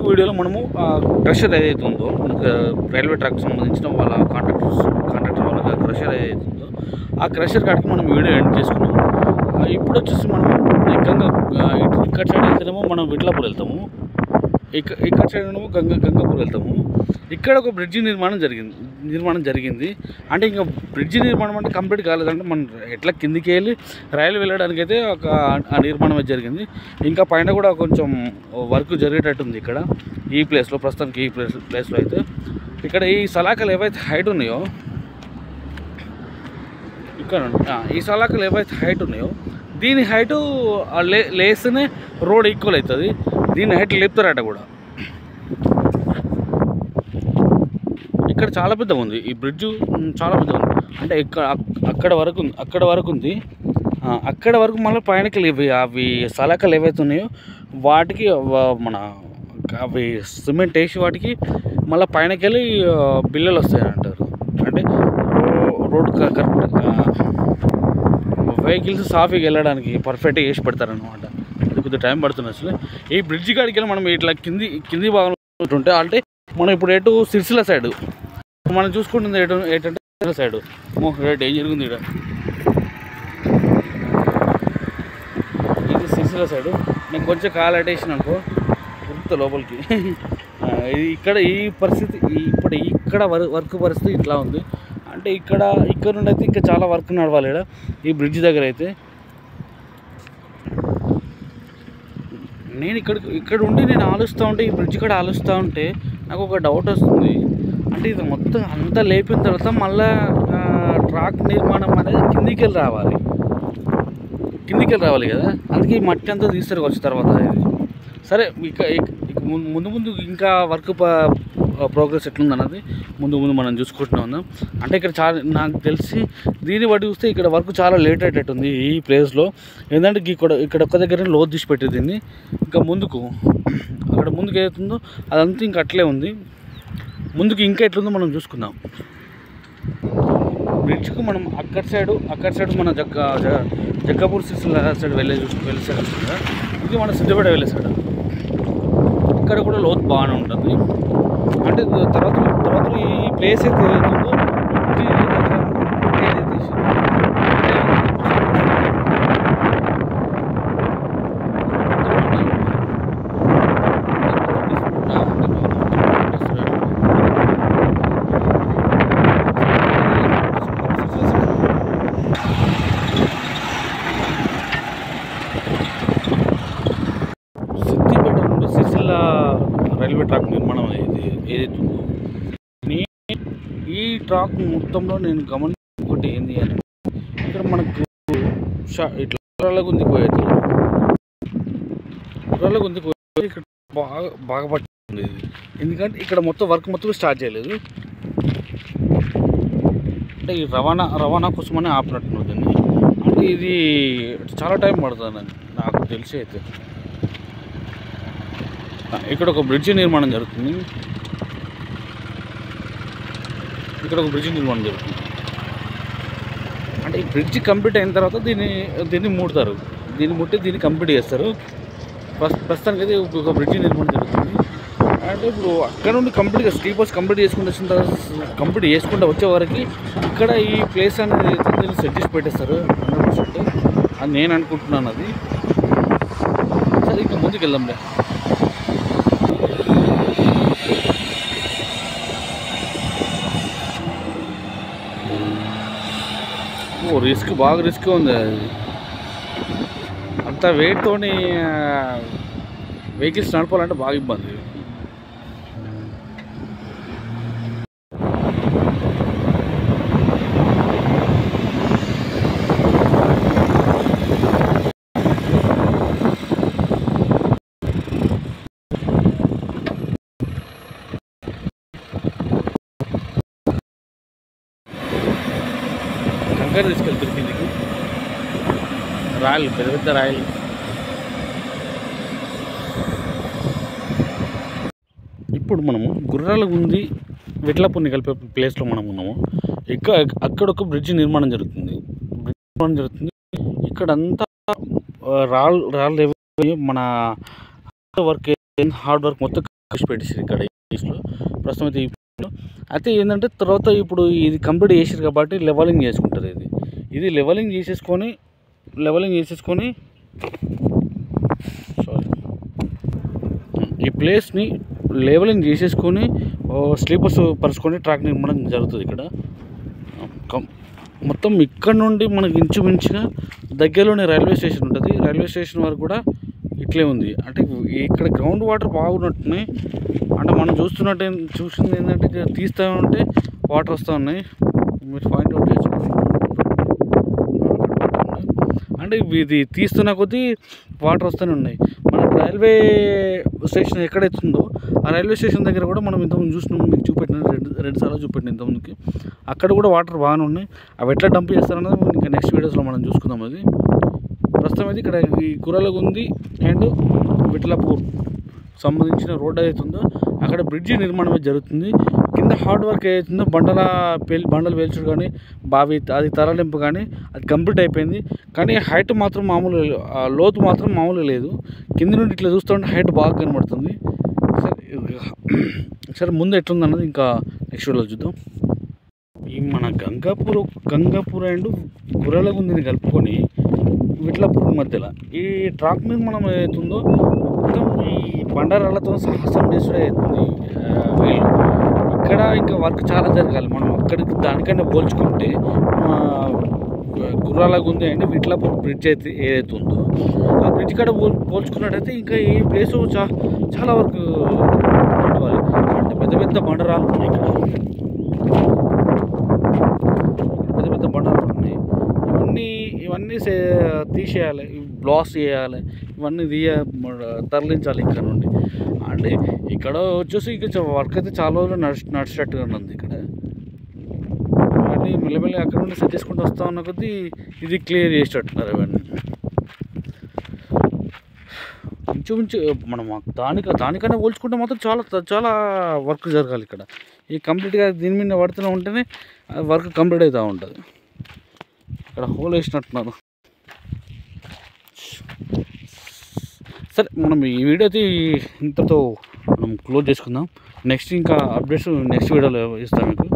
వీడియోలో మనము క్రషర్ ఏదైతే ఉందో మనకు రైల్వే ట్రాక్ సంబంధించిన వాళ్ళ కాంట్రాక్టర్ వాళ్ళ క్రషర్ ఏదైతే ఉందో ఆ క్రషర్ కాడికి మనం వీడియో ఎండ్ చేసుకున్నాము. ఇప్పుడు వచ్చేసి మనం ఇక్కడ సైడ్ వెళ్తేనేమో మనం విట్లాపూర్ వెళ్తాము, ఇక్కడ సైడ్ ఏమో గంగాపూర్ వెళ్తాము. ఇక్కడ ఒక బ్రిడ్జి నిర్మాణం జరిగింది. అంటే ఇంకా బ్రిడ్జి నిర్మాణం అంటే కంప్లీట్ కాలేదంటే మనం ఎట్లా కిందికి వెళ్ళి రైలు వెళ్ళడానికి అయితే ఆ నిర్మాణం జరిగింది. ఇంకా పైన కూడా కొంచెం వర్క్ జరిగేటట్టుంది ఇక్కడ ఈ ప్లేస్లో. ప్రస్తుతానికి ఈ ప్లేస్లో అయితే ఇక్కడ ఈ సలాకలు ఏవైతే హైట్ ఉన్నాయో ఇక్కడ ఈ సలాకలు ఏవైతే హైట్ ఉన్నాయో దీని హైటు లేస్తేనే రోడ్ ఈక్వల్ అవుతుంది. దీని హైట్ లేపుతారట కూడా. ఇక్కడ చాలా పెద్దగా ఉంది ఈ బ్రిడ్జ్, చాలా పెద్దగా ఉంది. అంటే అక్కడ వరకు ఉంది. అక్కడ వరకు మళ్ళీ పైనకి అవి సలాకలు ఏవైతే ఉన్నాయో వాటికి అవి సిమెంట్ వేసి వాటికి మళ్ళీ పైనకి వెళ్ళి బిల్లలు వస్తాయని అంటారు. అంటే రోడ్ కరెక్ట్ వెహికల్స్ సాఫీగా వెళ్ళడానికి పర్ఫెక్ట్గా వేసి పెడతారనమాట. అది కొద్దిగా టైం పడుతుంది. అసలు ఈ బ్రిడ్జి కాడికి వెళ్ళి మనం ఇట్లా కింది భాగంలో ఉంటే అంటే మనం ఇప్పుడు ఎటు సిరిసిల్ల సైడ్ మనం చూసుకుంటుంది ఏంటంటే సైడ్ డేంజర్గా ఉంది. ఇది సిరిసిల్ల సైడు. నేను కొంచెం కాలు అటేసిన అనుకో ఉరుకుతా లోపలికి. ఇక్కడ ఈ పరిస్థితి ఇక్కడ వర్క్ పరిస్థితి ఇట్లా ఉంది. అంటే ఇక్కడ నుండి అయితే ఇంకా చాలా వర్క్ నడవాలి ఇక్కడ ఈ బ్రిడ్జ్ దగ్గర అయితే. నేను ఇక్కడ ఉండి నేను ఆలోచిస్తూ ఉంటే ఈ బ్రిడ్జ్ కూడా ఆలోచిస్తూ ఉంటే నాకు ఒక డౌట్ వస్తుంది. అంటే ఇది మొత్తం అంతా లేపిన తర్వాత మళ్ళీ ట్రాక్ నిర్మాణం అనేది కిందికి వెళ్ళి రావాలి కదా. అందుకే ఈ మట్టి అంతా తీస్తారు వచ్చి తర్వాత. ఇది సరే, ముందు ఇంకా వర్క్ ప్రోగ్రెస్ ఎట్లుందన్నది ముందు మనం చూసుకుంటూ ఉన్నాం. అంటే ఇక్కడ చాలా నాకు తెలిసి దీన్ని బట్టి చూస్తే ఇక్కడ వర్క్ చాలా లేట్ అయ్యేటట్టుంది ఈ ప్లేస్లో. ఏంటంటే ఇక్కడ ఒక్క దగ్గర లోతు తీసి పెట్టేది దీన్ని. ఇంకా అక్కడ ముందుకు ఏదైతుందో అదంతా ఇంకా అట్లే ఉంది. ముందుకు ఇంకా ఎట్లుందో మనం చూసుకుందాం. బ్రిడ్జ్కు మనం అక్కడ సైడ్ మన జగ్గాపూర్ సిరిసిల్ల సైడ్ వెళ్ళే సైడ్ వస్తుంది కదా. ఇది మన సిద్దిపేట వెళ్ళే సైడ్. ఇక్కడ కూడా లోతు బాగానే ఉంటుంది. అంటే తర్వాత ఈ ప్లేస్ అయితే ఏదైతుందో సిద్దిపేట నుండి సిరిసిల్ల రైల్వే ట్రాక్ నిర్మాణం ఏదైతే ఉందో ఈ ట్రాక్ మొత్తంలో నేను గమనించిన ఒకటి ఏంది అని, ఇక్కడ మనకు ఇట్లా గుందిపోయేది ఇక్కడ బాగా పట్టింది. ఎందుకంటే ఇక్కడ మొత్తం వర్క్ మొత్తం స్టార్ట్ చేయలేదు. అంటే ఈ రవాణా కోసమని ఆపినట్టున్నారు దీన్ని. అంటే ఇది చాలా టైం పడుతుంది నాకు తెలిసి అయితే. ఇక్కడ ఒక బ్రిడ్జి నిర్మాణం జరుగుతుంది. అంటే ఈ బ్రిడ్జి కంప్లీట్ అయిన తర్వాత దీన్ని ముడతారు. దీన్ని కంప్లీట్ చేస్తారు. ప్రస్తుతానికి అయితే ఒక బ్రిడ్జి నిర్మాణం జరుగుతుంది. అంటే ఇప్పుడు అక్కడ నుండి కంప్లీట్గా స్లీపర్స్ కంప్లీట్ చేసుకుంటూ వచ్చే వరకు ఇక్కడ ఈ ప్లేస్ అనేది దీన్ని సెట్ చేసి పెట్టేస్తారు 100%. అది నేను అనుకుంటున్నాను. అది సరే, ఇంకా ముందుకు వెళ్దాంలే. బాగా రిస్క్ ఉంది. అంత వెయిట్తోని వెహికల్స్ నడపాలంటే బాగా ఇబ్బంది. కంకర తీసుకెళ్తారు కిందికి, రాయలు పెద్ద రాయలు. ఇప్పుడు మనము గుర్రాలగుంది విట్లాపూర్ని కలిపే ప్లేస్లో మనం ఉన్నాము. అక్కడ ఒక బ్రిడ్జ్ నిర్మాణం జరుగుతుంది. ఇక్కడంతా రాళ్ళు మన హార్డ్ వర్క్ మొత్తం పెట్టేసారు ఇక్కడ ఈస్ట్లో ప్రస్తుతం అయితే. అయితే ఏంటంటే తర్వాత ఇప్పుడు ఇది కంప్లీట్ చేసారు కాబట్టి లెవెలింగ్ చేసుకుంటారు. ఇది లెవెలింగ్ చేసేసుకొని సారీ, ఈ ప్లేస్ని లెవెలింగ్ చేసేసుకొని స్లీపర్స్ పరుచుకొని ట్రాక్ నిర్మాణం జరుగుతుంది ఇక్కడ. మొత్తం ఇక్కడ నుండి మనకి ఇంచుమించుగా దగ్గరలోనే రైల్వే స్టేషన్ ఉంటుంది. రైల్వే స్టేషన్ వరకు కూడా ఇట్లే ఉంది. అంటే ఇక్కడ గ్రౌండ్ వాటర్ బాగున్నట్టున్నాయి. అంటే మనం చూసింది ఏంటంటే తీస్తూ ఉంటే వాటర్ వస్తూ ఉన్నాయి. మీరు పాయింట్ అవుట్ చేసుకోండి. అంటే ఇది తీస్తున్న కొద్దీ వాటర్ వస్తూనే ఉన్నాయి. మనం రైల్వే స్టేషన్ ఎక్కడైతుందో ఆ రైల్వే స్టేషన్ దగ్గర కూడా మనం ఇంతకుముందు చూసినాము, మీకు చూపెట్టిన రెండు సార్లు చూపెట్టిన ఇంతకుముందుకి. అక్కడ కూడా వాటర్ బాగానే ఉన్నాయి. అవి ఎట్లా డంప్ చేస్తారన్నది ఇంకా నెక్స్ట్ వీడియోస్లో మనం చూసుకుందాం. అది ప్రస్తుతం అయితే ఇక్కడ ఈ కురలగుంది అండ్ విఠలాపూర్ సంబంధించిన రోడ్ ఏదైతుందో అక్కడ బ్రిడ్జి నిర్మాణం అయితే జరుగుతుంది. కింద హార్డ్ వర్క్ ఏదైతుందో బండలు వేల్చుడు కానీ అది తరలింపు కానీ అది కంప్లీట్ అయిపోయింది. కానీ హైట్ మాత్రం మామూలు, లోతు మాత్రం మామూలు లేదు. కింద నుండి ఇట్లా చూస్తుంటే హైట్ బాగా కనబడుతుంది. సరే ముందు ఎట్లుందన్నది ఇంకా నెక్స్ట్ వీడియోలో చూద్దాం. ఈ మన గంగాపూర్ అండ్ కురలగుందిని కలుపుకొని విఠలాపూర్ మధ్యలో ఈ ట్రాక్ నిర్మాణం ఏదైతుందో మొత్తం ఈ బండారాలతో సాహసం చేసుడే అవుతుంది. వీళ్ళు ఇక్కడ ఇంకా వర్క్ చాలా జరగాలి. మనం అక్కడికి దానికన్నా పోల్చుకుంటే కురలగుంది అండ్ విఠలాపూర్ బ్రిడ్జ్ అయితే ఏదైతే ఉందో ఆ బ్రిడ్జ్ కాడ పోల్చుకున్నట్టయితే ఇంకా ఈ ప్లేస్ చాలా వరకు నడవాలి. అంటే పెద్ద పెద్ద బండరాలు ఉన్నాయి ఇక్కడ, పెద్ద పెద్ద బండరాలు ఉన్నాయి. ఇవన్నీ తీసేయాలి, బ్లాస్ట్ చేయాలి, ఇవన్నీ తరలించాలి ఇక్కడ నుండి. అంటే ఇక్కడ వచ్చేసి ఇక వర్క్ అయితే చాలా రోజులు నడిచేటట్టుగా ఉంది ఇక్కడ. అన్నీ మెల్లమెల్లి అక్కడ నుండి సెట్ చేసుకుంటూ వస్తూ ఉన్న కొద్దీ ఇది క్లియర్ చేసేటట్టున్నారు. ఇవన్నీ ఇంచుమించు మనం దానికన్నా పోల్చుకుంటే మాత్రం చాలా వర్క్ జరగాలి ఇక్కడ. ఈ కంప్లీట్గా దీని మీద పడుతూనే ఉంటేనే వర్క్ కంప్లీట్ అవుతూ ఉంటుంది. ఇక్కడ హోల్ వేసినట్టున్నారు. సరే మనం ఈ వీడియో అయితే ఇంతతో మనం క్లోజ్ చేసుకుందాం. నెక్స్ట్ ఇంకా అప్డేట్స్ నెక్స్ట్ వీడియోలో ఇస్తాను మీకు.